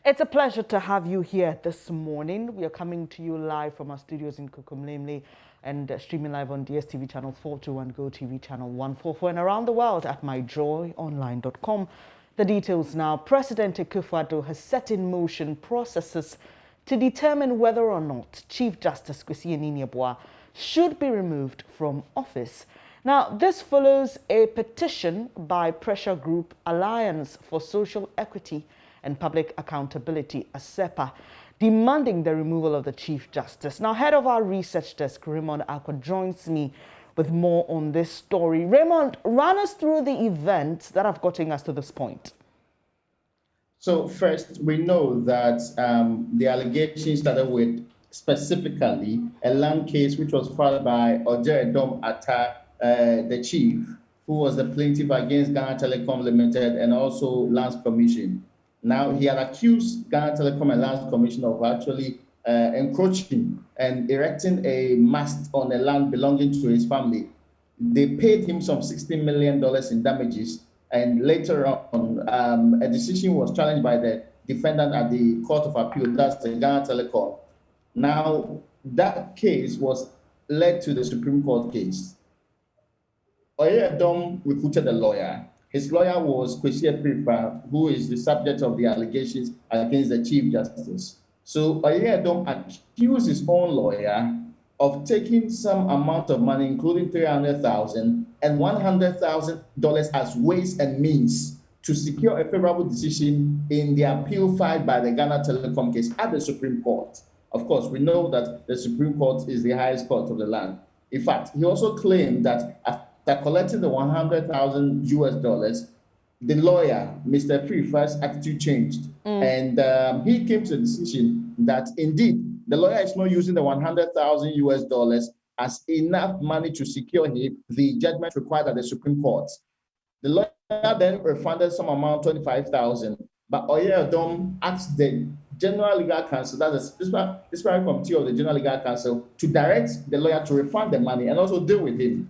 It's a pleasure to have you here this morning. We are coming to you live from our studios in Kukumlemle and streaming live on DSTV channel 421, GoTV channel 144, and around the world at myjoyonline.com. The details now. President Akufo-Addo has set in motion processes to determine whether or not Chief Justice Kwesi Anini-Abuah should be removed from office. Now, this follows a petition by pressure group Alliance for Social Equity and Public Accountability, ASSIN, demanding the removal of the Chief Justice. Now, head of our research desk, Raymond Akwa, joins me with more on this story. Raymond, run us through the events that have gotten us to this point. So first, we know that the allegations started with specifically a land case which was filed by JoyNews ARTHUR, the chief, who was the plaintiff against Ghana Telecom Limited and also Lands Commission. Now, he had accused Ghana Telecom and Lands Commission of actually encroaching and erecting a mast on the land belonging to his family. They paid him some $16 million in damages, and later on, a decision was challenged by the defendant at the Court of Appeal, that's the Ghana Telecom. Now, that case was led to the Supreme Court case. Oyedom recruited a lawyer. His lawyer was Kwesi Appiah, who is the subject of the allegations against the Chief Justice. So Oyedom accused his own lawyer of taking some amount of money, including $300,000 and $100,000 as ways and means to secure a favorable decision in the appeal filed by the Ghana Telecom case at the Supreme Court. Of course, we know that the Supreme Court is the highest court of the land. In fact, he also claimed that after collecting the $100,000, the lawyer, Mr. Appiah's attitude changed. And he came to the decision that indeed the lawyer is not using the $100,000 as enough money to secure him the judgment required at the Supreme Court. The lawyer then refunded some amount, $25,000, but Oyedom asked the General Legal Counsel, that's the disciplinary committee of the General Legal Counsel, to direct the lawyer to refund the money and also deal with him.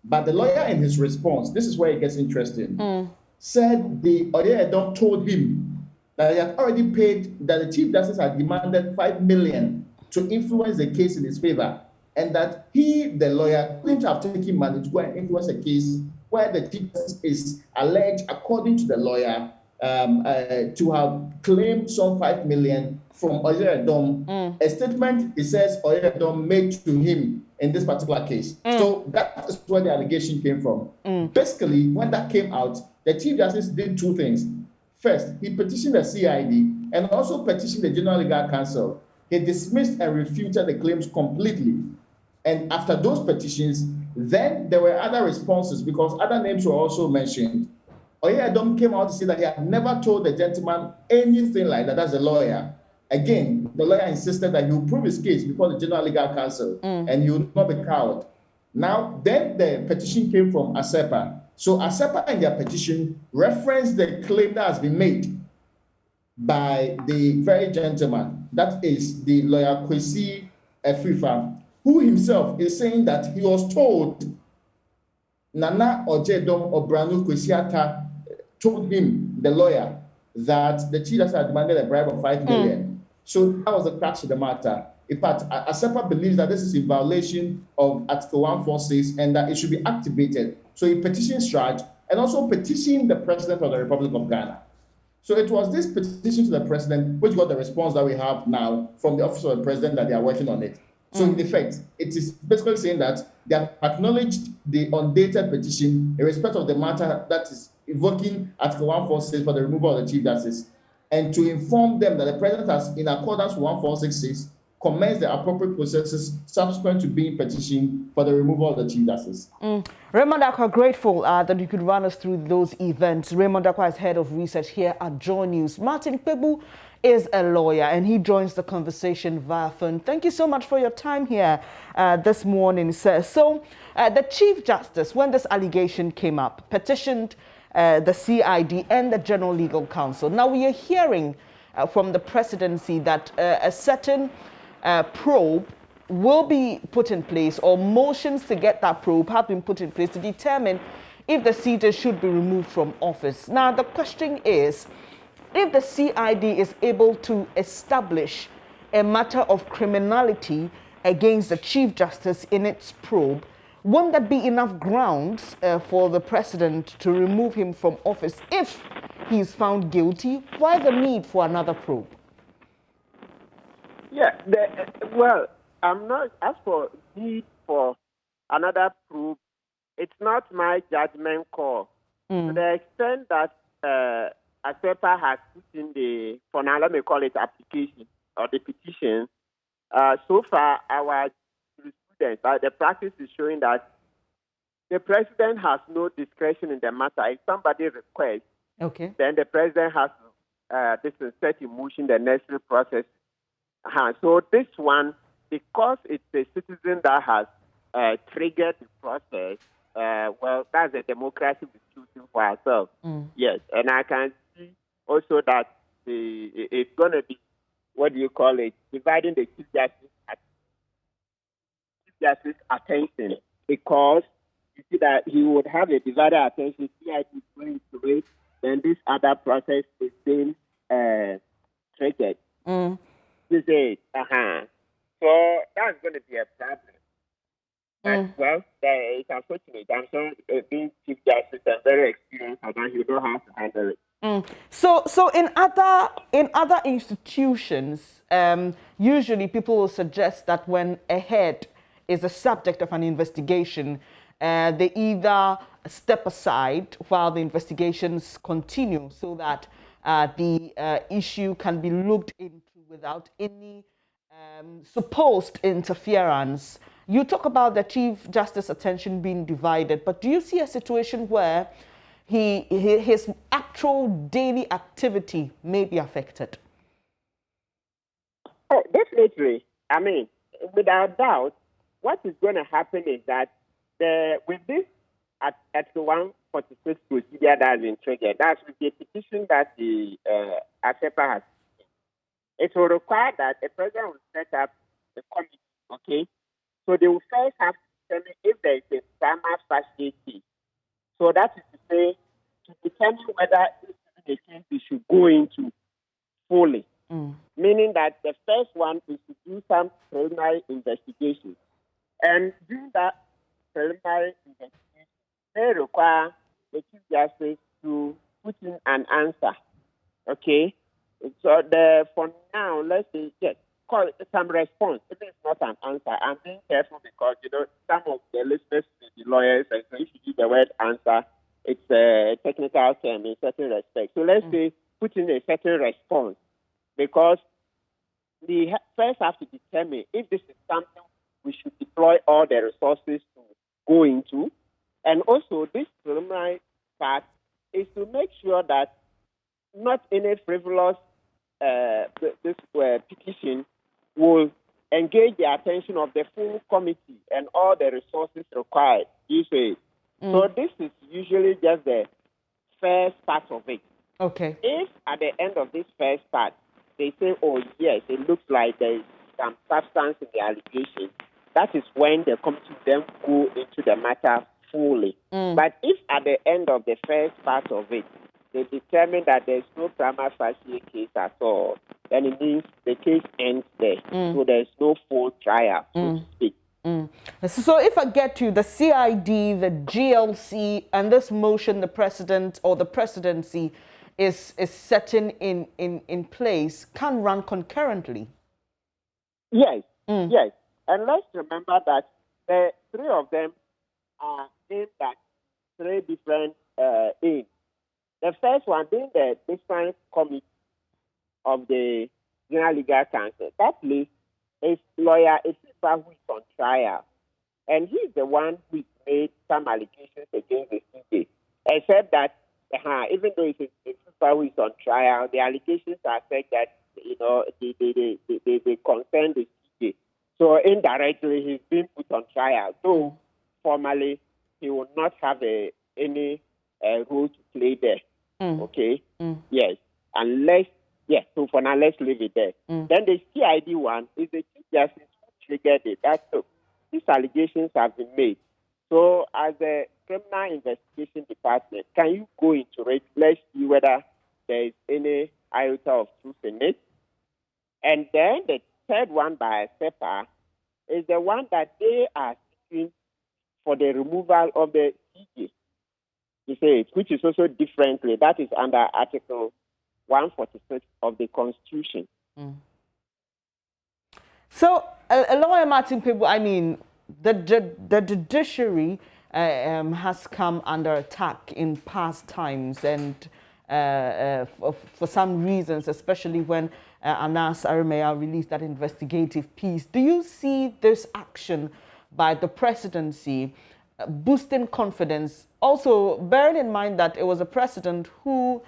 But the lawyer, in his response, this is where it gets interesting, said the Oyedom told him that he had already paid, that the Chief Justice had demanded $5 million to influence the case in his favor, and that he, the lawyer, couldn't have taken money to go and influence a case where the Chief Justice is alleged, according to the lawyer, to have claimed some $5 million from Oyedom, a statement he says Oyedom made to him in this particular case. So that is where the allegation came from. Basically, when that came out, the Chief Justice did two things. First, he petitioned the CID and also petitioned the General Legal Counsel. He dismissed and refuted the claims completely. And after those petitions, then there were other responses because other names were also mentioned. Oyedom came out to say that he had never told the gentleman anything like that as a lawyer. Again, the lawyer insisted that he would prove his case before the General Legal Counsel and he would not be cowed. Now, then the petition came from ASSIN. So ASSIN in their petition referenced the claim that has been made by the very gentleman, that is the lawyer Kwesi Appiah, who himself is saying that he was told, Nana Ojedom Obranu Kwesi Atta told him, the lawyer, that the Chief Justice had demanded a bribe of $5 million. So that was the crux of the matter. In fact, ASSIN believes that this is in violation of Article 146 and that it should be activated. So he petitioned STRAJ and also petitioned the President of the Republic of Ghana. So it was this petition to the President which got the response that we have now from the Office of the President that they are working on it. So in effect, it is basically saying that they have acknowledged the undated petition in respect of the matter that is invoking Article 146 for the removal of the Chief Justice, and to inform them that the President has, in accordance with 1466, commenced the appropriate processes subsequent to being petitioned for the removal of the Chief Justice. Raymond Akwa, grateful that you could run us through those events. Raymond Akwa is head of research here at JoyNews. Martin KPEBU is a lawyer and he joins the conversation via phone. Thank you so much for your time here this morning, sir. So the Chief Justice, when this allegation came up, petitioned the CID and the General Legal Counsel. Now we are hearing from the presidency that a certain probe will be put in place, or motions to get that probe have been put in place to determine if the seater should be removed from office. Now the question is, if the CID is able to establish a matter of criminality against the Chief Justice in its probe, won't that be enough grounds for the president to remove him from office if he is found guilty? Why the need for another probe? Yeah, well, I'm not, as for need for another probe, it's not my judgment call. To the extent that ASEPA has put in the, for now, let me call it application or the petition, so far our jurisprudence, the practice is showing that the president has no discretion in the matter. If somebody requests, then the president has to set in motion the necessary process. So this one, because it's a citizen that has triggered the process, well, that's a democratic institution for ourselves. Yes, and I can see also that it's going to be, what do you call it, dividing the Chief Justice attention, because you see that he would have a divided attention. CID is going to it, then this other process is being triggered. You say, so that's going to be a problem. And, well, it's unfortunate. I'm sure being Chief Justice and very experienced, and he know how to handle it. So in other institutions, usually people will suggest that when a head is a subject of an investigation, they either step aside while the investigations continue so that the issue can be looked into without any supposed interference. You talk about the Chief Justice attention being divided, but do you see a situation where his actual daily activity may be affected? Oh, definitely. I mean, without doubt, what is going to happen is that with this at 146 procedure that has been triggered, that's with the petition that the ASEPA has. It will require that the president will set up a committee, okay? So they will first have to determine if there is a prima facie case. So that is to say, to determine whether this is a case we should go into fully. Meaning that the first one is to do some preliminary investigation. And during that preliminary investigation, they require the Chief Justice to put in an answer, okay? So for now, let's say, yes, call it some response. If it's not an answer, I'm being careful because, some of the listeners may be lawyers, and so if you use the word answer, it's a technical term in certain respects. So let's say put in a certain response, because we first have to determine if this is something we should deploy all the resources to go into. And also, this preliminary part is to make sure that not any frivolous petition will engage the attention of the full committee and all the resources required. You say. So this is usually just the first part of it. Okay. If at the end of this first part, they say, oh, yes, it looks like there is some substance in the allegation, that is when the committee then go into the matter fully. But if at the end of the first part of it, they determine that there is no prima facie case at all, then it means the case ends there. So there is no full trial, so to speak. So if I get you, the CID, the GLC, and this motion the president or the presidency is setting in place can run concurrently. Yes, yes. And let's remember that the three of them are aimed at three different aims. The first one being the Defense Committee of the General Legal Counsel. That list is lawyer Isipa, who is on trial. And he's the one who made some allegations against the CJ. Except that, even though it's Isipa who is on trial, the allegations are said that, they concern the CJ. So indirectly, he's been put on trial. So formally, he will not have any role to play there. Okay? Yes. Unless, yes, so for now, let's leave it there. Then the CID one is the Chief Justice who triggered it. That's so. These allegations have been made. So as a criminal investigation department, can you go into it? Let's see whether there is any iota of truth in it. And then the third one by SEPA is the one that they are seeking for the removal of the CJ. You say, which is also differently. That is under Article 146 of the Constitution. Mm. So, Lawyer Martin Kpebu, I mean, the judiciary has come under attack in past times, and for some reasons, especially when Anas Arimea released that investigative piece. Do you see this action by the presidency boosting confidence? Also, bearing in mind that it was a president who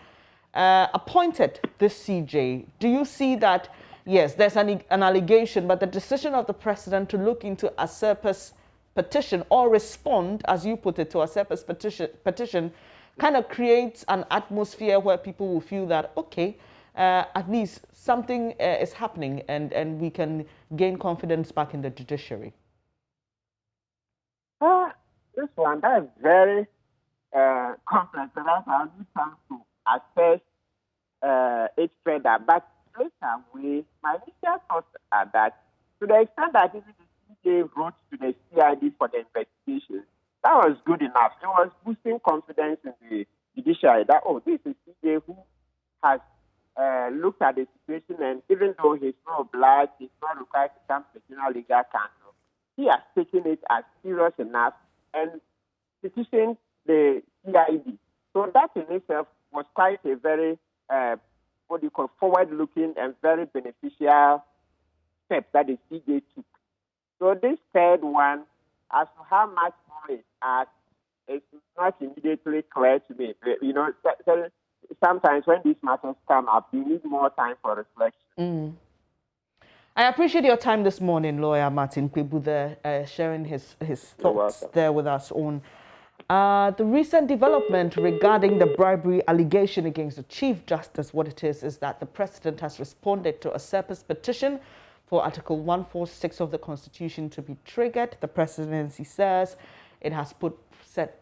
appointed this CJ, do you see that, yes, there's an allegation, but the decision of the president to look into a surplus petition or respond, as you put it, to a surplus petition kind of creates an atmosphere where people will feel that, okay, at least something is happening and we can gain confidence back in the judiciary? This one, that is very complex, and I'll need time to assess it further. But later, my initial thoughts are that to the extent that even the CJ wrote to the CID for the investigation, that was good enough. It was boosting confidence in the judiciary that, oh, this is CJ who has looked at the situation, and even though he's not obliged, he's not required to come to the legal counsel, he has taken it as serious enough and petitioned the CID. So that in itself was quite a very forward-looking and very beneficial step that the CJ took. So this third one, as to how much more it adds, it's not immediately clear to me. You know, sometimes when these matters come up, you need more time for reflection. Mm. I appreciate your time this morning, Lawyer Martin Kpebu, there, sharing his thoughts there with us on the recent development regarding the bribery allegation against the Chief Justice. What it is that the President has responded to a surplus petition for Article 146 of the Constitution to be triggered. The Presidency says it has set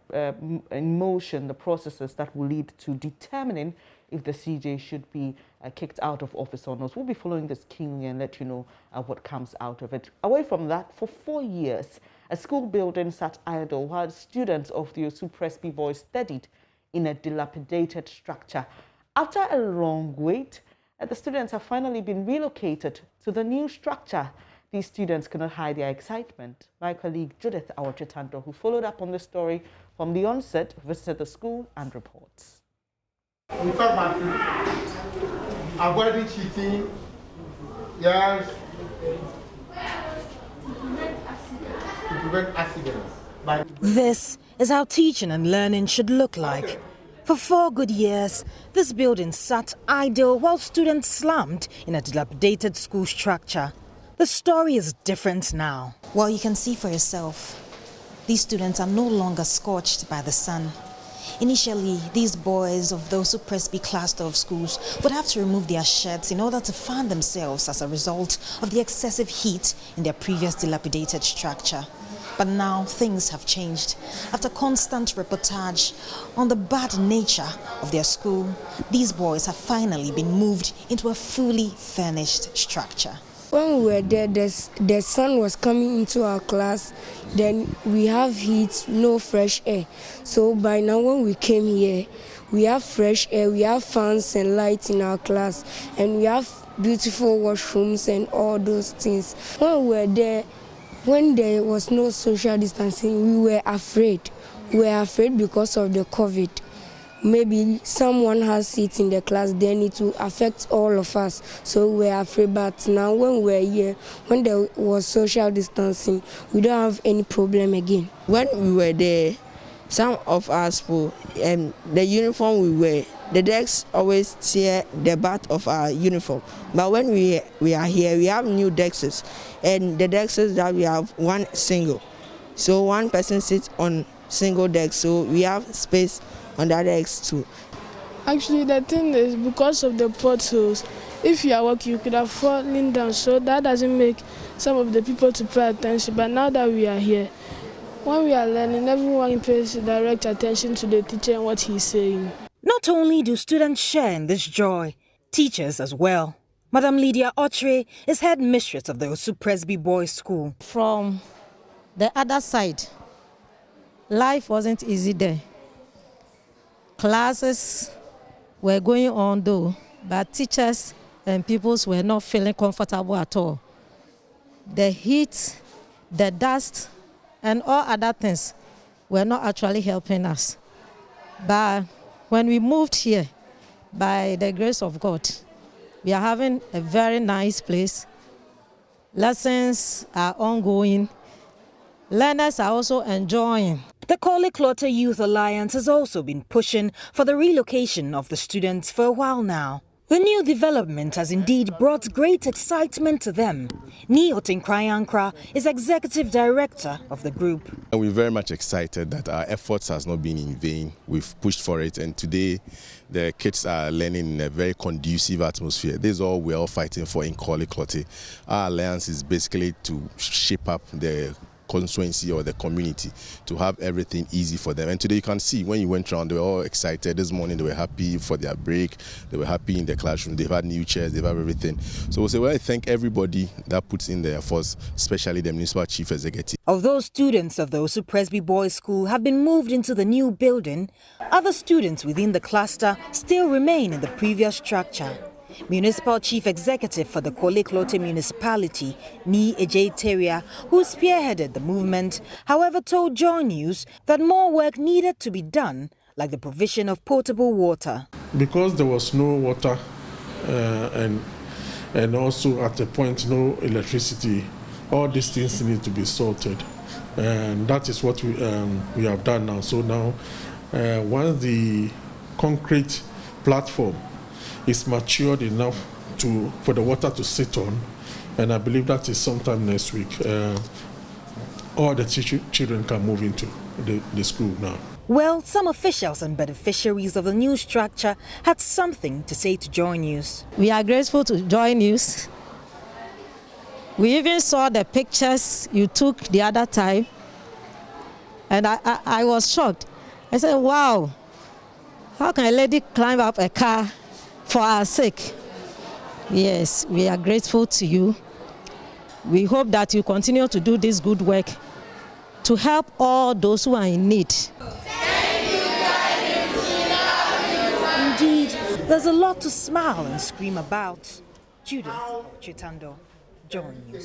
in motion the processes that will lead to determining if the CJ should be kicked out of office or not. We'll be following this keenly and let you know what comes out of it. Away from that, for 4 years, a school building sat idle while students of the Osu Presby boys studied in a dilapidated structure. After a long wait, the students have finally been relocated to the new structure. These students cannot hide their excitement. My colleague Judith Awachitanto, who followed up on the story from the onset, visited the school and reports. We talk about avoiding cheating, yes, to prevent accidents. This is how teaching and learning should look like. For 4 good years, this building sat idle while students slammed in a dilapidated school structure. The story is different now. Well, you can see for yourself, these students are no longer scorched by the sun. Initially, these boys of those who Presby cluster of schools would have to remove their shirts in order to fan themselves as a result of the excessive heat in their previous dilapidated structure. But now things have changed. After constant reportage on the bad nature of their school, these boys have finally been moved into a fully furnished structure. When we were there, the sun was coming into our class, then we have heat, no fresh air. So by now when we came here, we have fresh air, we have fans and lights in our class, and we have beautiful washrooms and all those things. When we were there, when there was no social distancing, we were afraid. We were afraid because of the COVID. Maybe someone has it in the class, then it will affect all of us. So we were afraid, but now when we're here, when there was social distancing, we don't have any problem again. When we were there, some of us, the uniform we wear, the decks always tear the butt of our uniform. But when we are here, we have new decks, and the decks that we have one single. So one person sits on single deck, so we have space on that X too. Actually, the thing is, because of the potholes, if you are walking, you could have fallen down, so that doesn't make some of the people to pay attention. But now that we are here, when we are learning, everyone pays direct attention to the teacher and what he's saying. Not only do students share in this joy, Teachers as well. Madam Lydia Ochre is head mistress of the Osu Presby Boys School. From the other side, life wasn't easy there. Classes were going on though, but teachers and pupils were not feeling comfortable at all. The heat, the dust, and all other things were not actually helping us. But when we moved here, by the grace of God, we are having a very nice place. Lessons are ongoing. Learners are also enjoying. The Korle-Klottey Youth Alliance has also been pushing for the relocation of the students for a while now. The new development has indeed brought great excitement to them. Ni Otinkrayankra is executive director of the group. We're very much excited that our efforts has not been in vain. We've pushed for it, and today the kids are learning in a very conducive atmosphere. This is all we're all fighting for in Korle-Klottey. Our alliance is basically to shape up the constituency or the community to have everything easy for them. And today you can see when you went around, they were all excited. This morning they were happy for their break. They were happy in the classroom. They've had new chairs. They've had everything. So we'll say, well, I thank everybody that puts in their efforts, especially the municipal chief executive. Although students of the Osu Presby Boys School have been moved into the new building, other students within the cluster still remain in the previous structure. Municipal Chief Executive for the Korle-Klottey Municipality, Ni Ejeteria, who spearheaded the movement, however told JoyNews that more work needed to be done, like the provision of potable water. Because there was no water and also at a point no electricity, all these things need to be sorted. And that is what we have done now. So now, once the concrete platform is matured enough for the water to sit on, and I believe that is sometime next week, all the children can move into the school now. Well, some officials and beneficiaries of the new structure had something to say to JoyNews. We are grateful to JoyNews. We even saw the pictures you took the other time, and I was shocked. I said, wow, how can a lady climb up a car for our sake? Yes, we are grateful to you. We hope that you continue to do this good work to help all those who are in need. Indeed, there's a lot to smile and scream about. Judith Chitando, JoyNews.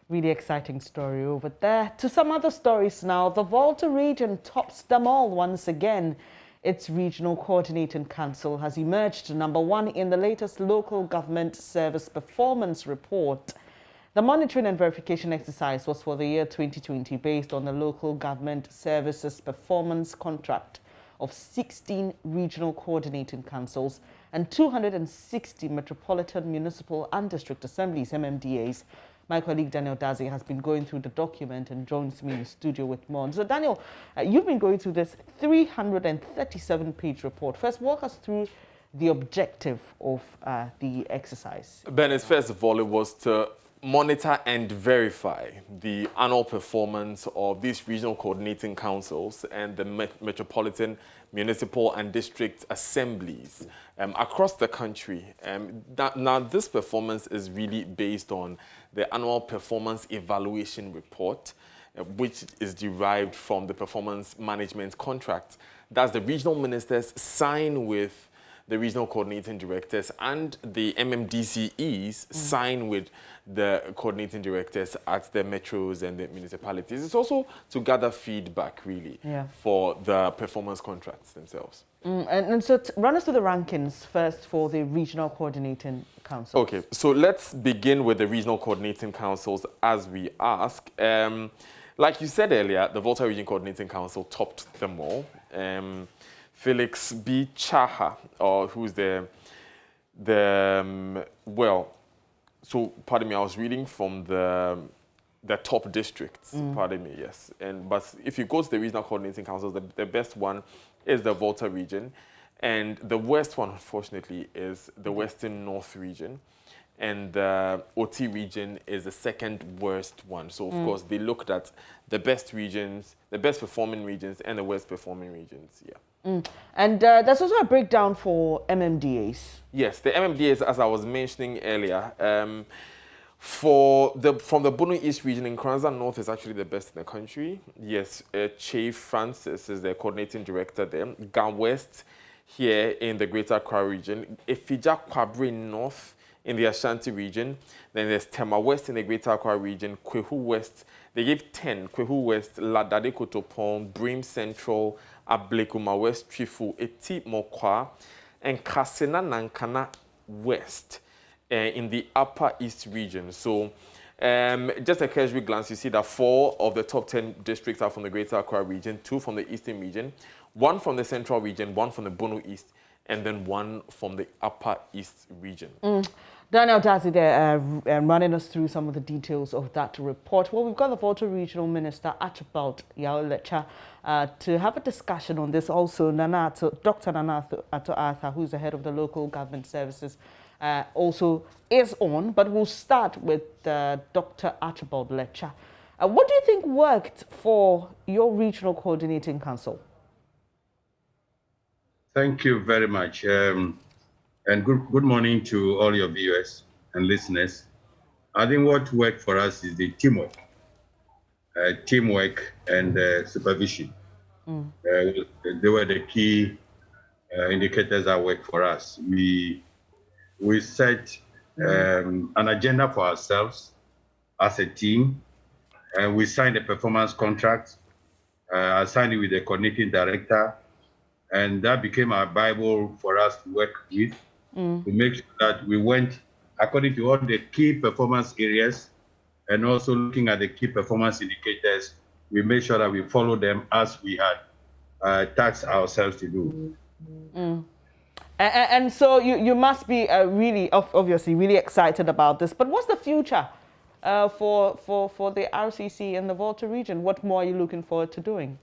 Really exciting story over there. To some other stories now. The Volta region tops them all once again. Its Regional Coordinating Council has emerged #1 in the latest Local Government Service Performance Report. The monitoring and verification exercise was for the year 2020 based on the Local Government Services Performance Contract of 16 Regional Coordinating Councils and 260 Metropolitan Municipal and District Assemblies, MMDAs. My colleague Daniel Dazi has been going through the document and joins me in the studio with more. So Daniel, you've been going through this 337-page report. First, walk us through the objective of the exercise. Bennett, first of all, it was to monitor and verify the annual performance of these regional coordinating councils and the metropolitan, municipal and district assemblies across the country. Now, this performance is really based on the annual performance evaluation report, which is derived from the performance management contract that the regional ministers sign with the regional coordinating directors, and the MMDCEs sign with the coordinating directors at the metros and the municipalities. It's also to gather feedback, really, for the performance contracts themselves. And so run us through the rankings first for the Regional Coordinating Council. Okay, so let's begin with the Regional Coordinating Councils as we ask. Like you said earlier, the Volta Region Coordinating Council topped them all. Felix B. Chaha, who's pardon me, I was reading from the top districts, pardon me, yes. But if you go to the regional coordinating councils, the best one is the Volta region, and the worst one, unfortunately, is the Western North region. and the OT region is the second worst one. So, of course, they looked at the best regions, the best performing regions, and the worst performing regions. Yeah. And there's also a breakdown for MMDAs. Yes, the MMDAs, as I was mentioning earlier, from the Bono East region, in Kranza North is actually the best in the country. Yes, Chief Francis is the coordinating director there. Gan West here in the Greater Accra region. Ifija Kwabre North in the Ashanti region. Then there's Tema West in the Greater Accra region. Kwehu West, they gave 10. Kwehu West, Ladade Kotopon, Brim Central, Ablekuma West, Trifu, Eti Mokwa, and Kasena Nankana West in the Upper East region. So just a cursory glance, you see that 4 of the top 10 districts are from the Greater Accra region, 2 from the Eastern region, 1 from the Central region, 1 from the Bono East, and then 1 from the Upper East region. Daniel Dazi there running us through some of the details of that report. Well, we've got the Volta Regional Minister, Archibald Lecha, to have a discussion on this. Also, Dr. ATO ARTHUR, who's the head of the local government services, also is on. But we'll start with Dr. Archibald Lecha. What do you think worked for your regional coordinating council? Thank you very much. And good morning to all your viewers and listeners. I think what worked for us is the teamwork and supervision. They were the key indicators that worked for us. We set an agenda for ourselves as a team, and we signed a performance contract. I signed it with the coordinating director, and that became our Bible for us to work with. To make sure that we went according to all the key performance areas, and also looking at the key performance indicators, we made sure that we follow them as we had tasked ourselves to do. And so you must be obviously really excited about this. But what's the future for the RCC in the Volta region? What more are you looking forward to doing?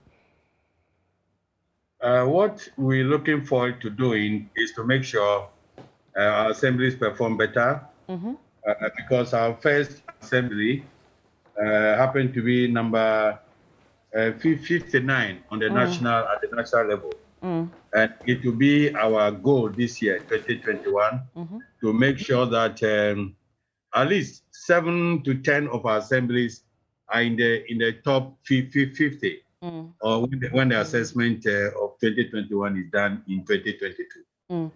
What we're looking forward to doing is to make sure our assemblies perform better, because our first assembly happened to be number 59 on the at the national level. And it will be our goal this year, 2021, to make sure that at least 7 to 10 of our assemblies are in the top 50, or when the assessment of 2021 is done in 2022.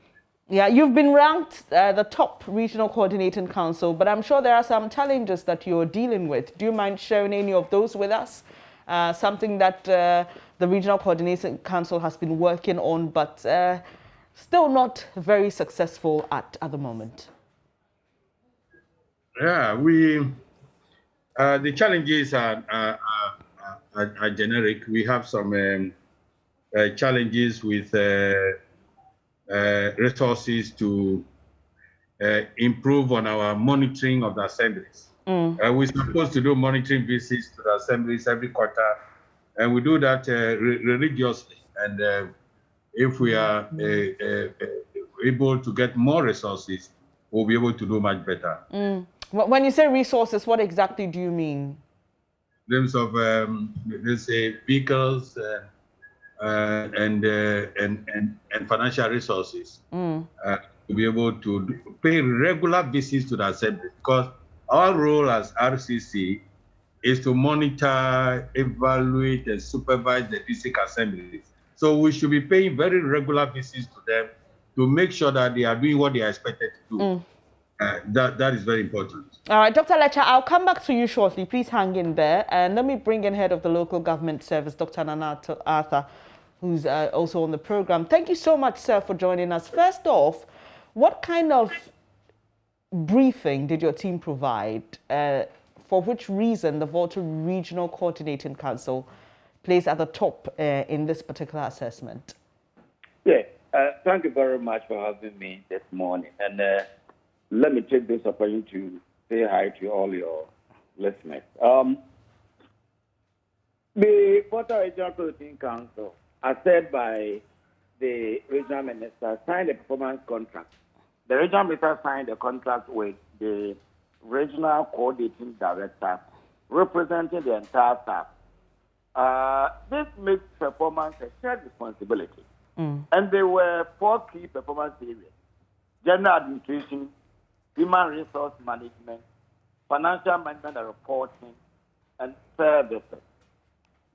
Yeah, you've been ranked the top regional coordinating council, but I'm sure there are some challenges that you're dealing with. Do you mind sharing any of those with us? Something that the regional coordinating council has been working on, but still not very successful at the moment. Yeah, the challenges are generic. We have some challenges with resources to improve on our monitoring of the assemblies. We're supposed to do monitoring visits to the assemblies every quarter, and we do that religiously. And if we are able to get more resources, we'll be able to do much better. When you say resources, what exactly do you mean? In terms of let's say vehicles and financial resources, to be able to pay regular visits to the assembly, because our role as RCC is to monitor, evaluate, and supervise the district assemblies. So we should be paying very regular visits to them to make sure that they are doing what they are expected to do. That is very important. All right, Dr. Lecha, I'll come back to you shortly. Please hang in there. And let me bring in head of the local government service, Dr. ATO ARTHUR, who's also on the program. Thank you so much, sir, for joining us. First off, what kind of briefing did your team provide? For which reason the Volta Regional Coordinating Council placed at the top in this particular assessment? Yeah, thank you very much for having me this morning. And let me take this opportunity to say hi to all your listeners. The Volta Regional Coordinating Council, as said by the regional minister, signed a performance contract. The regional minister signed a contract with the regional coordinating director representing the entire staff. This makes performance a shared responsibility. And there were 4 key performance areas: general administration, human resource management, financial management and reporting, and services.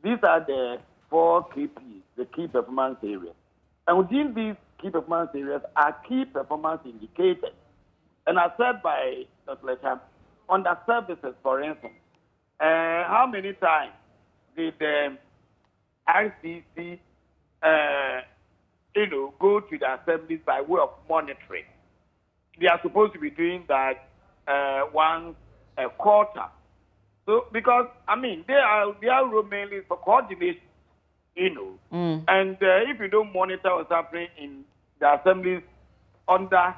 These are the 4 KPs, the key performance areas. And within these key performance areas are key performance indicators. And as said by Dr. Lecham, under services, for instance, how many times did the RCC, go to the assemblies by way of monitoring? They are supposed to be doing that once a quarter. So, because, their role mainly is for coordination, and if you don't monitor what's happening in the assemblies under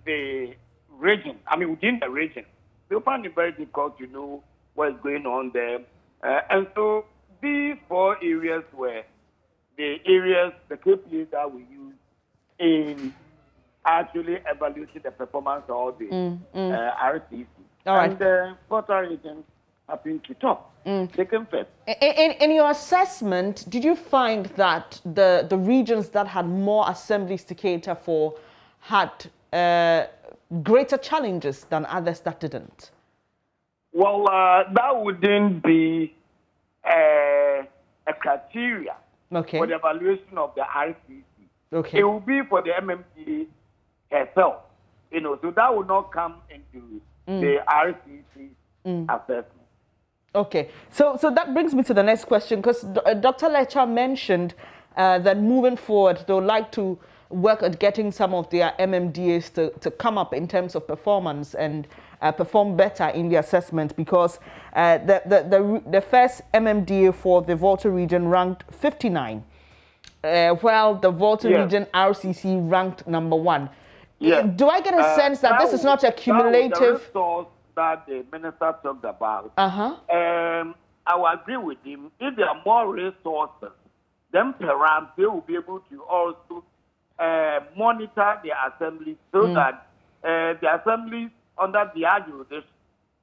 the region, within the region, you'll find it very difficult to know what's going on there. And so these 4 areas were the areas, the KPIs that we use in actually evaluating the performance of the RCC. All right. And the Volta region happened to top. Taken first. In your assessment, did you find that the regions that had more assemblies to cater for had greater challenges than others that didn't? Well, that wouldn't be a criteria for the evaluation of the RCC. Okay. It will be for the MMDA herself, so that will not come into the RCC assessment. Okay, so that brings me to the next question, because Dr. Lecham mentioned that moving forward, they would like to work at getting some of their MMDAs to come up in terms of performance and perform better in the assessment, because the first MMDA for the Volta region ranked 59, while the Volta region RCC ranked number 1. Do I get a sense that this is not a cumulative... that the minister talked about, I will agree with him. If there are more resources, then perhaps they will be able to also monitor the assemblies so that the assemblies under the jurisdiction,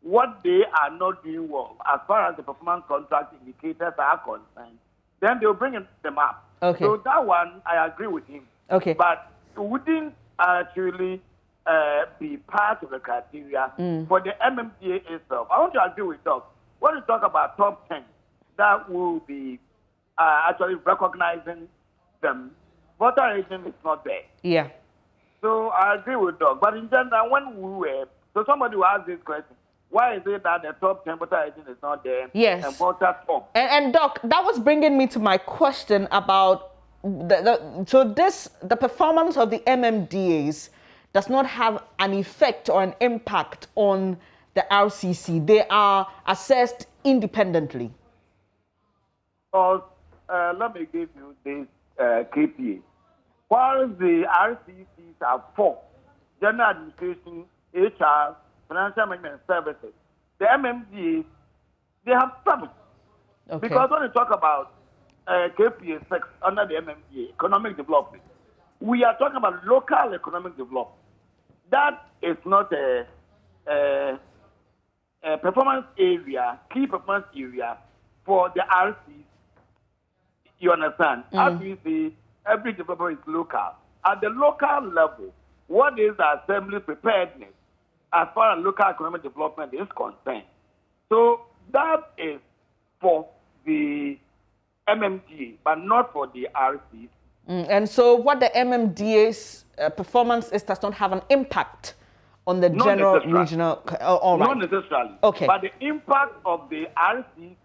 what they are not doing well as far as the performance contract indicators are concerned, then they'll bring them up. Okay. So that one, I agree with him. Okay. But it wouldn't actually be part of the criteria for the MMDA itself. I want to agree with Doc. When we talk about top 10, that will be actually recognizing them. Volta region is not there. Yeah. So I agree with Doc. But in general, when we were, so somebody will ask this question, why is it that the top 10 Volta region is not there? Yes. And Volta top? And Doc, that was bringing me to my question about the performance of the MMDAs does not have an effect or an impact on the RCC. They are assessed independently. Well, let me give you this KPA. While the RCCs are 4, general administration, HR, financial management services, the MMDAs, they have 7. Okay. Because when you talk about KPA 6 under the MMDA, economic development, we are talking about local economic development. That is not a performance area, key performance area for the RCC. You understand? As we say, every developer is local. At the local level, what is the assembly preparedness as far as local economic development is concerned? So that is for the MMDA, but not for the RCC. And so what the MMDA's performance is does not have an impact on the general regional... all right. Not necessarily. Okay. But the impact of the RCC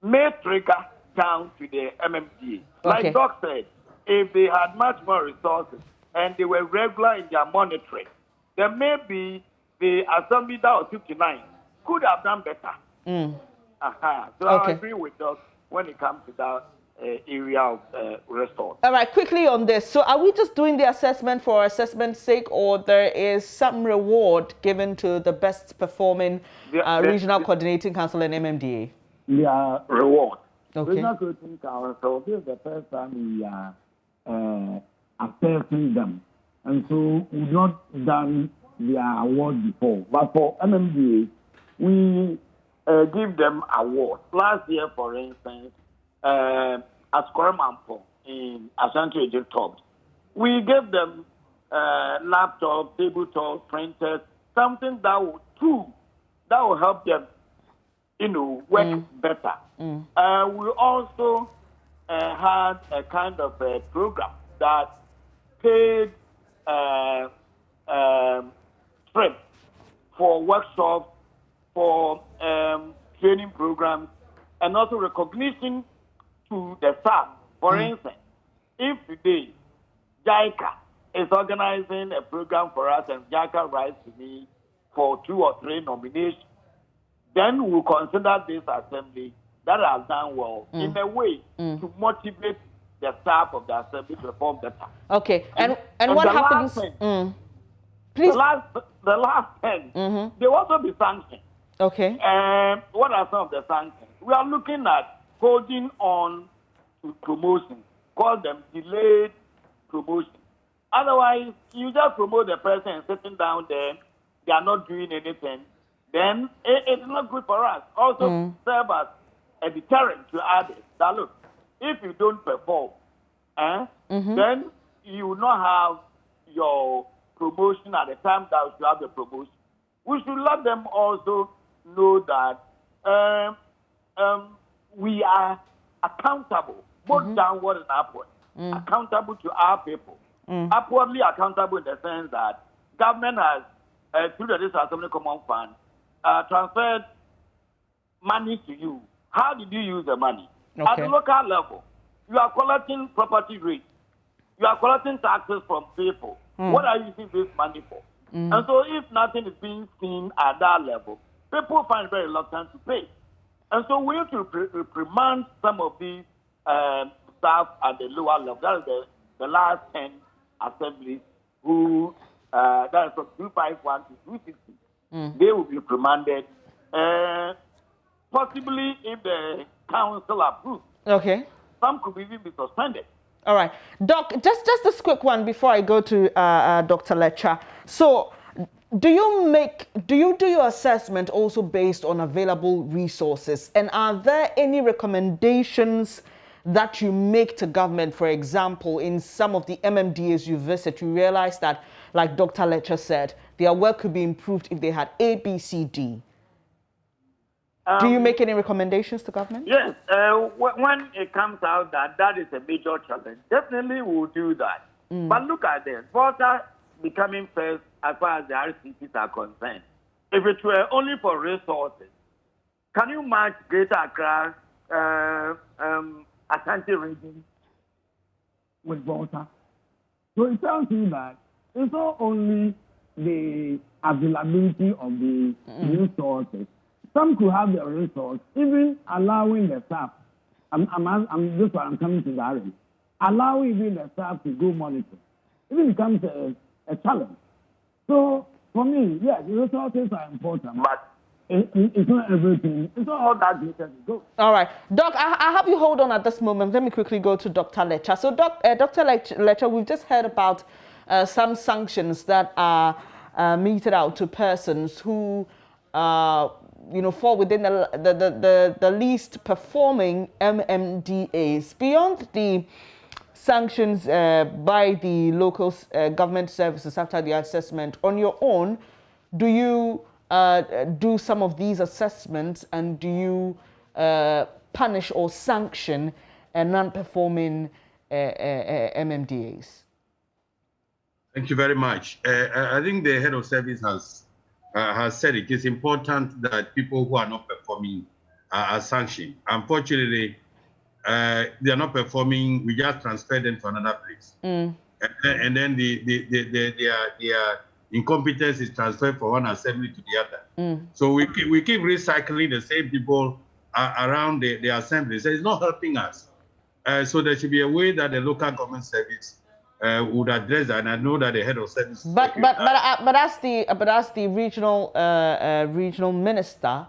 may trigger down to the MMDA. Okay. Like Doc said, if they had much more resources and they were regular in their monitoring, then maybe the assembly that was 59 could have done better. So I agree with Doc when it comes to that area of resource. All right, quickly on this. So are we just doing the assessment for assessment's sake, or there is some reward given to the best performing Regional Coordinating Council and MMDA? Yeah, reward. Okay. Regional Coordinating Council, this is the first time we are assessing them. And so we've not done their award before. But for MMDA, we give them awards. Last year, for instance, at Skormanpo in Ashanti Top, we gave them laptop, tabletop, printers, something that will help them, work better. We also had a kind of a program that paid trip for workshops, for training programs, and also recognition to the staff. For instance, if today JICA is organizing a program for us and JICA writes to me for 2 or 3 nominations, then we'll consider this assembly that has done well in a way to motivate the staff of the assembly to perform better. Okay, and what happens? Please. The last 10, they will also be sanctioned. Okay. And what are some of the sanctions? We are looking at holding on to promotion, call them delayed promotion. Otherwise, you just promote the person and sitting down there, they are not doing anything, then it's not good for us. Also serve as a deterrent to others. That look, if you don't perform, then you will not have your promotion at the time that you should have the promotion. We should let them also know that we are accountable, both downward and upward, accountable to our people. Upwardly accountable in the sense that government has, through the District Assembly Common Fund, transferred money to you. How did you use the money? Okay. At the local level, you are collecting property rates. You are collecting taxes from people. What are you using this money for? And so if nothing is being seen at that level, people find it very reluctant to pay. And so we need to reprimand some of these staff at the lower level. That is the last 10 assemblies who, that is from 251 to 260. They will be reprimanded. Possibly if the council approves. Okay. Some could even be suspended. All right. Doc, just this quick one before I go to Dr. Letcher. So do you do your assessment also based on available resources? And are there any recommendations that you make to government? For example, in some of the MMDAs you visit, you realize that, like Dr. Letcher said, their work could be improved if they had A, B, C, D. Do you make any recommendations to government? Yes. When it comes out that is a major challenge, definitely we'll do that. But look at this. Volta becoming first as far as the RCTs are concerned. If it were only for resources, can you match Greater Accra, Ashanti region with Volta? So it tells you that it's not only the availability of the resources. Some could have the resource, even allowing the staff. I'm coming to that end. Allowing even the staff to go monitor. It becomes a challenge. So for me, yes, the resources are important, but it's not everything. It's not all that great as it goes. All right. Doc, I have you hold on at this moment. Let me quickly go to Dr. Letcher. So Dr. Letcher, we've just heard about some sanctions that are meted out to persons who fall within the least performing MMDAs. Beyond the sanctions by the local government services after the assessment, on your own, do you do some of these assessments, and do you punish or sanction non-performing MMDAs? Thank you very much. I think the head of service has said it is important that people who are not performing are sanctioned. Unfortunately, they are not performing. We just transfer them to another place, and then their incompetence is transferred from one assembly to the other. So we keep recycling the same people around the assembly. So it's not helping us. So there should be a way that the local government service would address that, and I know that the head of service. But as the regional minister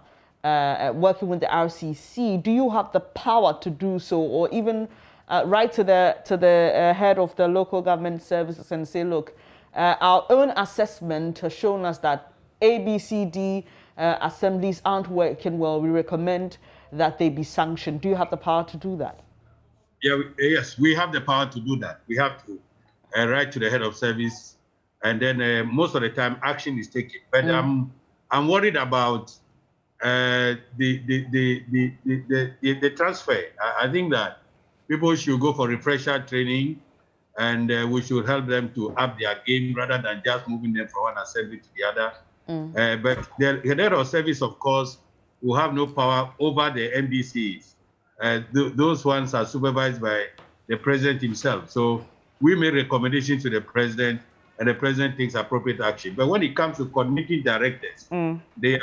working with the RCC, do you have the power to do so, or even write to the head of the local government services and say, look, our own assessment has shown us that ABCD assemblies aren't working well. We recommend that they be sanctioned. Do you have the power to do that? Yeah, yes, we have the power to do that. We have to write to the head of service, and then most of the time action is taken. But I'm worried about the transfer. I think that people should go for refresher training, and we should help them to up their game rather than just moving them from one assembly to the other. But the head of service, of course, will have no power over the MDCs. Those ones are supervised by the president himself. So we make recommendations to the president, and the president takes appropriate action. But when it comes to coordinating directors, they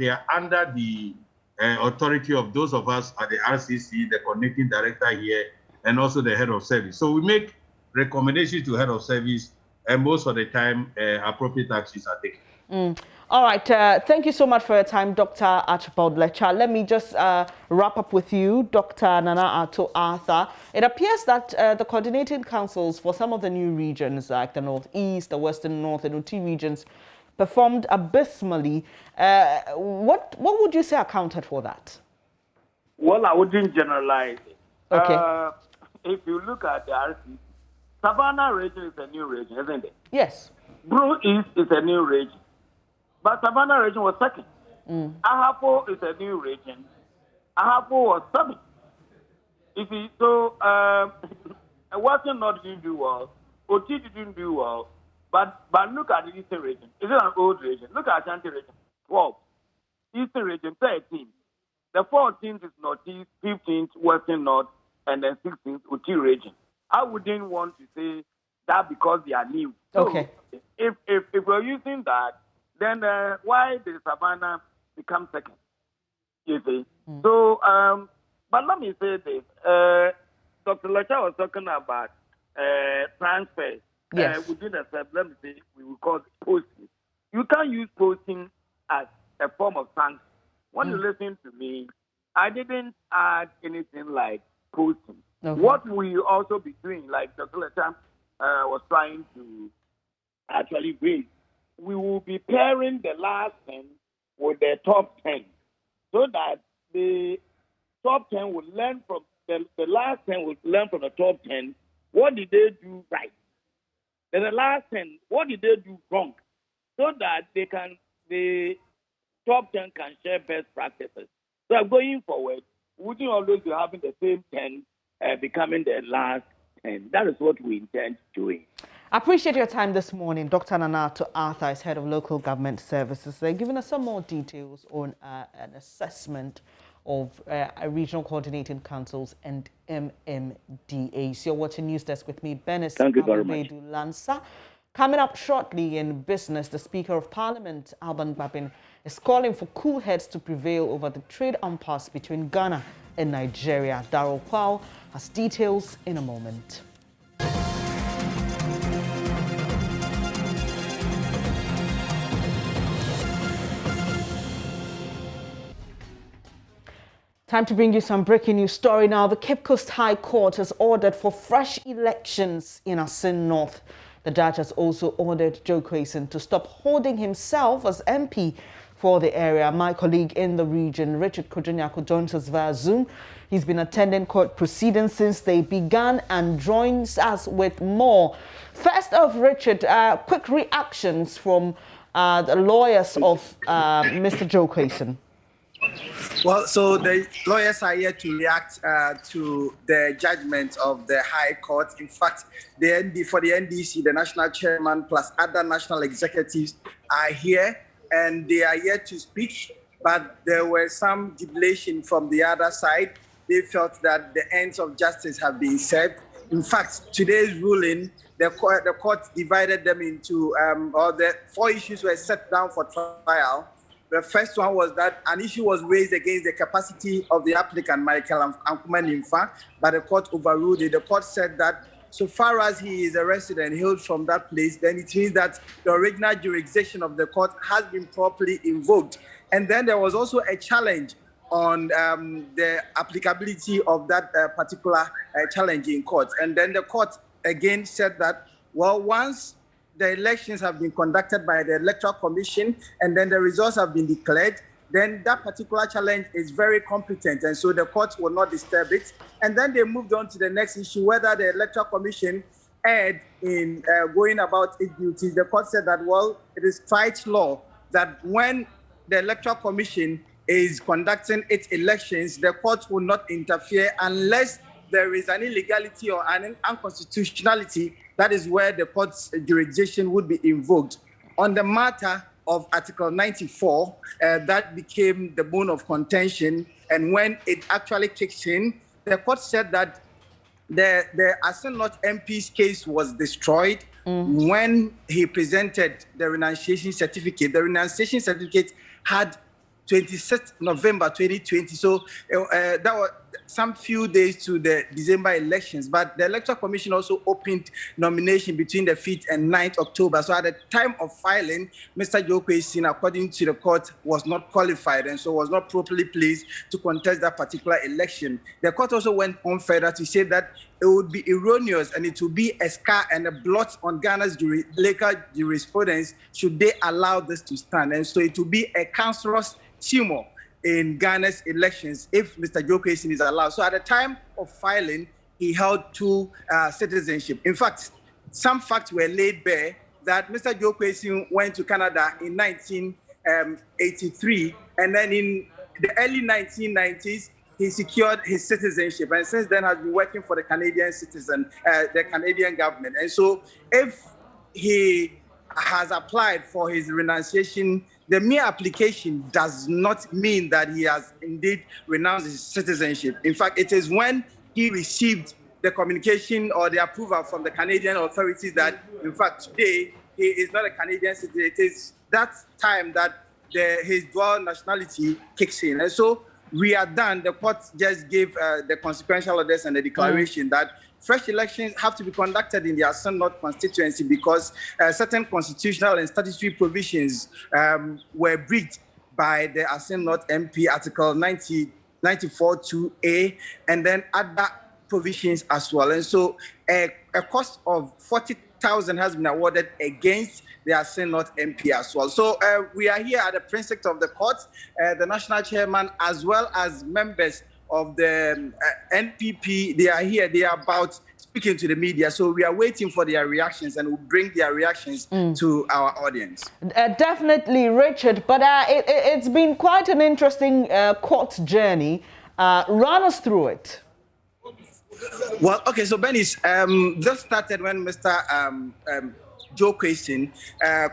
are under the authority of those of us at the RCC, the coordinating director here, and also the head of service. So we make recommendations to head of service, and most of the time, appropriate actions are taken. All right. Thank you so much for your time, Dr. Archibald Letcher. Let me just wrap up with you, Dr. Nana ATO ARTHUR. It appears that the coordinating councils for some of the new regions, like the Northeast, the Western North, and UT regions, performed abysmally. What would you say accounted for that? Well, I wouldn't generalize it. Okay. If you look at the RC, Savannah region is a new region, isn't it? Yes. Blue East is a new region. But Savannah region was second. Ahafo is a new region. Ahafo was seventh. You see, so Western North didn't do well. OT didn't do well. But look at the Eastern region. Is it an old region? Look at Ashanti region, 12. Eastern region, 13. The 14th is Northeast, 15th Western North, and then 16th OT region. I wouldn't want to say that because they are new. So okay. If we're using that, then why did Savannah become second? You see? So, but let me say this. Dr. Letcher was talking about transfers. Yes. Within the sub, let me say, we will call it posting. You can't use posting as a form of sanction. When you listen to me, I didn't add anything like posting. Okay. What we also be doing, like Dr. Letcher was trying to actually bring, we will be pairing the last 10 with the top 10 so that the top 10 will learn from the last 10 will learn from the top 10. What did they do right? Then the last 10, what did they do wrong? So that the top 10 can share best practices. So going forward, we wouldn't always be having the same 10 becoming the last 10. That is what we intend doing. I appreciate your time this morning. Dr. Nana ATO ARTHUR is head of local government services. They're giving us some more details on an assessment of regional coordinating councils and MMDAs. You're watching News Desk with me, Benis. Thank you very much. Lansa. Coming up shortly in business, the Speaker of Parliament, Alban Babin, is calling for cool heads to prevail over the trade impasse between Ghana and Nigeria. Darrell Kwao has details in a moment. Time to bring you some breaking news story now. The Cape Coast High Court has ordered for fresh elections in ASSIN North. The judge has also ordered Joe Quayson to stop holding himself as MP for the area. My colleague in the region, Richard Kojonyako, joins us via Zoom. He's been attending court proceedings since they began and joins us with more. First off, Richard, quick reactions from the lawyers of Mr. Joe Quayson. Well, so the lawyers are here to react to the judgment of the High Court. In fact, for the NDC, the national chairman plus other national executives are here, and they are here to speak. But there were some deviation from the other side. They felt that the ends of justice have been served. In fact, today's ruling, the court divided them into, or the 4 issues were set down for trial. The first one was that an issue was raised against the capacity of the applicant, Michael Nkumanimfa, but the court overruled it. The court said that so far as he is a resident hailed from that place, then it means that the original jurisdiction of the court has been properly invoked. And then there was also a challenge on the applicability of that particular challenge in court. And then the court again said that, well, once the elections have been conducted by the Electoral Commission and then the results have been declared, then that particular challenge is very competent, and so the court will not disturb it. And then they moved on to the next issue, whether the Electoral Commission erred in going about its duties. The court said that, well, it is trite law that when the Electoral Commission is conducting its elections, the court will not interfere unless there is an illegality or an unconstitutionality. That is where the court's jurisdiction would be invoked. On the matter of Article 94, that became the bone of contention. And when it actually kicks in, the court said that the ASSIN MP's case was destroyed when he presented the renunciation certificate. The renunciation certificate had 26th November 2020. So that was some few days to the December elections. But the Electoral Commission also opened nomination between the 5th and 9th October. So at the time of filing, Mr. Joe Kwesi, according to the court, was not qualified and so was not properly placed to contest that particular election. The court also went on further to say that it would be erroneous and it would be a scar and a blot on Ghana's legal jurisprudence should they allow this to stand. And so it would be a cancerous tumor in Ghana's elections if Mr. Joe Kwesi is allowed. So at the time of filing, he held 2 citizenship. In fact, some facts were laid bare that Mr. Joe Kwesi went to Canada in 1983, and then in the early 1990s, he secured his citizenship, and since then has been working for the Canadian the Canadian government. And so if he has applied for his renunciation, the mere application does not mean that he has indeed renounced his citizenship. In fact, it is when he received the communication or the approval from the Canadian authorities that, in fact, today he is not a Canadian citizen. It is that time that his dual nationality kicks in. And so we are done. The court just gave the consequential orders and the declaration that fresh elections have to be conducted in the ASSIN constituency because certain constitutional and statutory provisions were breached by the ASSIN MP, Article 94(2)A, and then other provisions as well. And so a cost of 40,000 has been awarded against the ASSIN MP as well. So we are here at the principal of the court, the national chairman, as well as members of the NPP. They are here. They are about speaking to the media. So we are waiting for their reactions and we'll bring their reactions to our audience. Definitely, Richard. But it's been quite an interesting court journey. Run us through it. Well, okay. So, Benis, this started when Mr. Joe Kwesi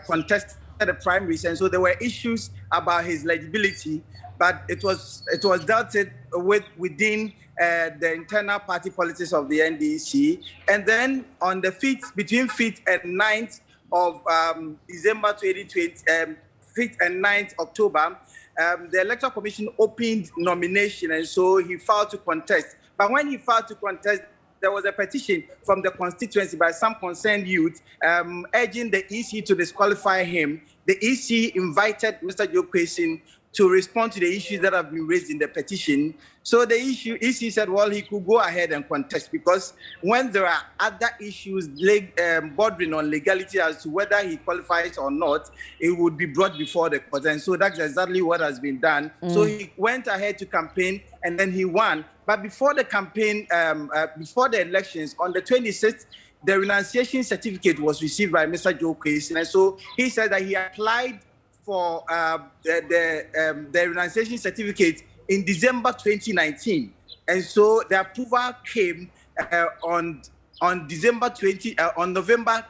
contested the primaries. And so there were issues about his legibility, but it was dealt with within the internal party politics of the NDC. And then on the between 5th and 9th of December 2020, 5th and 9th October, the Electoral Commission opened nomination, and so he filed to contest. But when he filed to contest, there was a petition from the constituency by some concerned youth urging the EC to disqualify him. The EC invited Mr. Joe Kwesi to respond to the issues that have been raised in the petition. So the EC said, well, he could go ahead and contest because when there are other issues bordering on legality as to whether he qualifies or not, it would be brought before the court. And so that's exactly what has been done. So he went ahead to campaign and then he won. But before the campaign, before the elections, on the 26th, the renunciation certificate was received by Mr. Joe Kwesi. And so he said that he applied for the renunciation certificate in December 2019. And so the approval came on November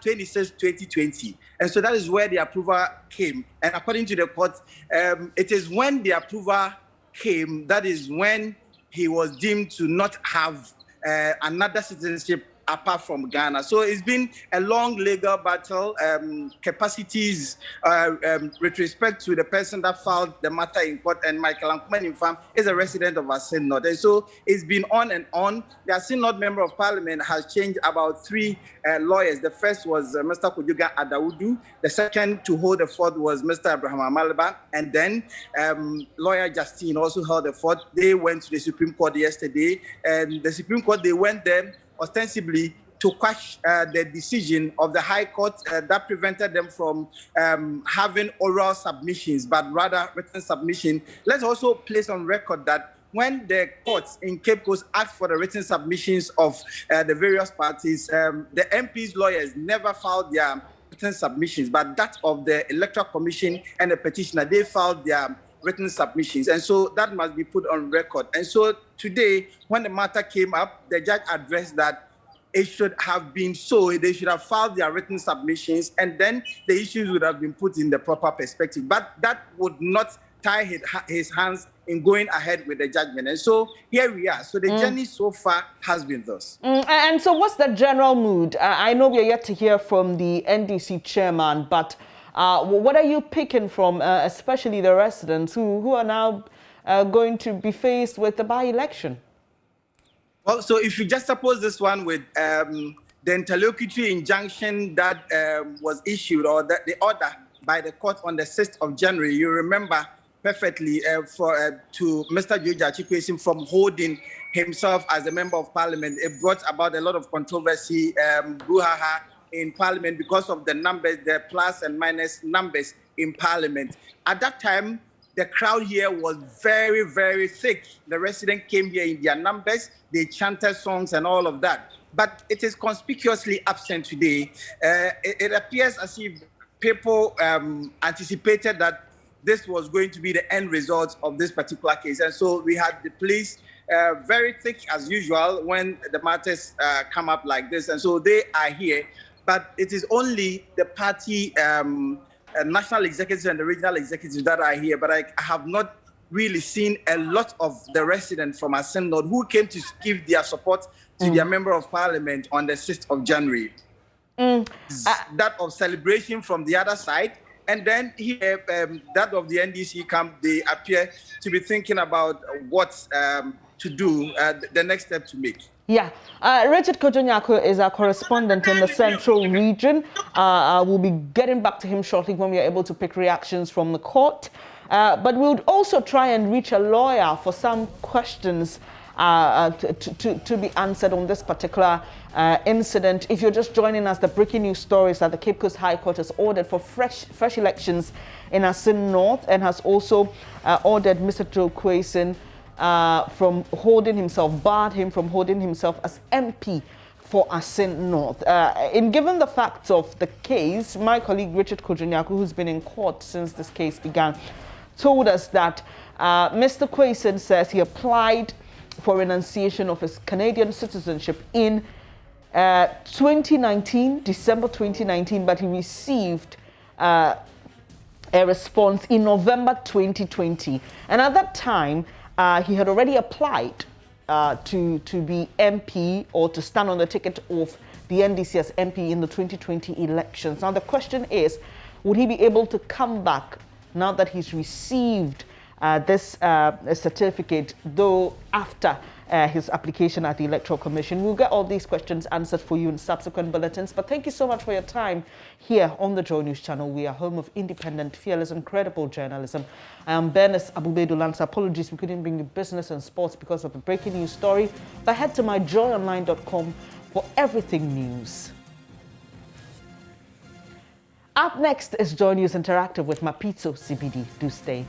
26, 2020. And so that is where the approval came. And according to the court, it is when the approval came, that is when he was deemed to not have another citizenship apart from Ghana. So it's been a long legal battle, capacities with respect to the person that filed the matter in court, and Michael Ankman is a resident of ASSIN North. And so it's been on and on. The ASSIN North Member of Parliament has changed about 3 lawyers. The first was Mr. Kujuga Adawudu. The second to hold the fort was Mr. Abraham Amalaba. And then lawyer Justine also held the fort. They went to the Supreme Court yesterday. And the Supreme Court, they went there ostensibly to quash the decision of the High Court that prevented them from having oral submissions, but rather written submission. Let's also place on record that when the courts in Cape Coast asked for the written submissions of the various parties, the MPs' lawyers never filed their written submissions, but that of the Electoral Commission and the petitioner, they filed their written submissions. And so that must be put on record. And so today, when the matter came up, the judge addressed that it should have been so. They should have filed their written submissions, and then the issues would have been put in the proper perspective. But that would not tie his hands in going ahead with the judgment. And so here we are. So the journey so far has been thus. And so what's the general mood? I know we are yet to hear from the NDC chairman, but what are you picking from, especially the residents who are now going to be faced with the by-election? Well, so if you just suppose this one with the interlocutory injunction that was issued, or the order by the court on the 6th of January, you remember perfectly to Mr. George Achikwesim from holding himself as a member of parliament. It brought about a lot of controversy, brouhaha in parliament because of the numbers, the plus and minus numbers in parliament. At that time, the crowd here was very, very thick. The residents came here in their numbers. They chanted songs and all of that. But it is conspicuously absent today. It appears as if people anticipated that this was going to be the end result of this particular case. And so we had the police very thick as usual when the matters come up like this. And so they are here. But it is only the party national executives and the regional executives that are here. But I have not really seen a lot of the residents from ASSIN North who came to give their support to their member of parliament on the 6th of January. That of celebration from the other side. And then here, that of the NDC camp, they appear to be thinking about what to do, the next step to make. Yeah, Richard Kojonyako is our correspondent in the Central Region. We'll be getting back to him shortly when we are able to pick reactions from the court. But we would also try and reach a lawyer for some questions to be answered on this particular incident. If you're just joining us, the breaking news story is that the Cape Coast High Court has ordered for fresh elections in ASSIN North and has also ordered Mr. Joe Kwesen from holding himself, barred him from holding himself as MP for ASSIN North. In given the facts of the case, my colleague Richard Kojonyako, who's been in court since this case began, told us that Mr. Kwesen says he applied for renunciation of his Canadian citizenship in 2019, December 2019, but he received a response in November 2020. And at that time, he had already applied to be MP or to stand on the ticket of the NDC as MP in the 2020 elections. Now, the question is, would he be able to come back now that he's received this certificate, though after his application at the Electoral Commission? We'll get all these questions answered for you in subsequent bulletins. But thank you so much for your time here on the Joy News channel. We are home of independent, fearless, and credible journalism. I am Bernice Abubedu-Lansa. Apologies we couldn't bring you business and sports because of the breaking news story. But head to myjoyonline.com for everything news. Up next is Joy News Interactive with Mapito CBD. Do stay.